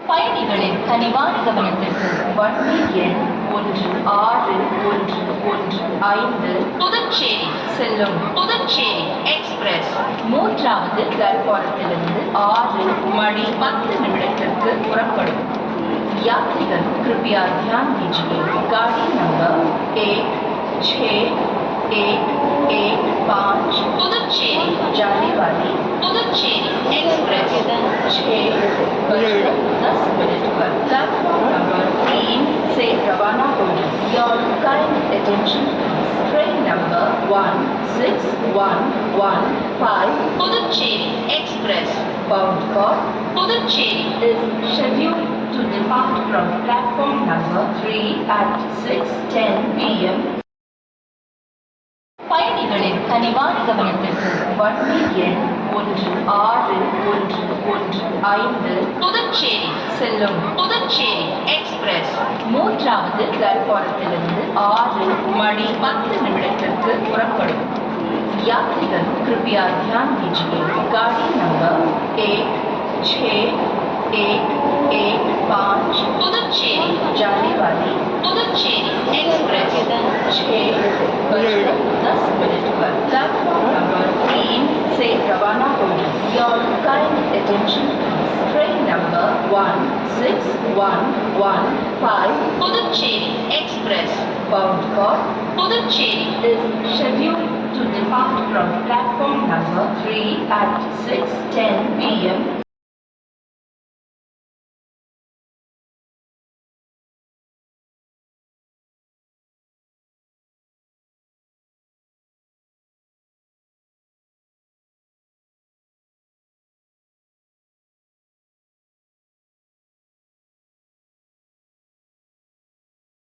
பயணிகளின் கனிவான கவனத்திற்கு வண்டி எண் 1615 புதுச்சேரி செல்லும் புதுச்சேரி எக்ஸ்பிரஸ் 3வது பிளாட்பாரத்திலிருந்து 6 மணி 10 நிமிடத்திற்கு புறப்படும். यात्रीगण कृपया ध्यान दीजिए. गाड़ी नंबर 1615 पुदुचेरी जाने वाली पुदुचेरी एक्सप्रेस 6:10 पर प्लेटफॉर्म नंबर 3 से रवाना होगी. Your kind attention please. Train number 16115 Puducherry Express bound for Puducherry is scheduled to depart from platform number 3 at 6:10 p.m. பயணிகளின் கனிவான கவனத்திற்கு வண்டி எண் 1615 புதுச்சேரி செல்லும் புதுச்சேரி எக்ஸ்பிரஸ் 3வது பிளாட்பாரத்திலிருந்து 6 மணி 10 நிமிடத்திற்கு புறப்படும். यात्रीगण कृपया ध्यान दीजिए. गाड़ी नंबर 1615 पुदुचेरी जाने वाली पुदुचेरी एक्सप्रेस 6:10 पर प्लेटफॉर्म नंबर 3 से रवाना होगी. Your kind attention please. Train number 16115 Puducherry Express bound for Puducherry is scheduled to depart from platform number 3 at 6:10 p.m.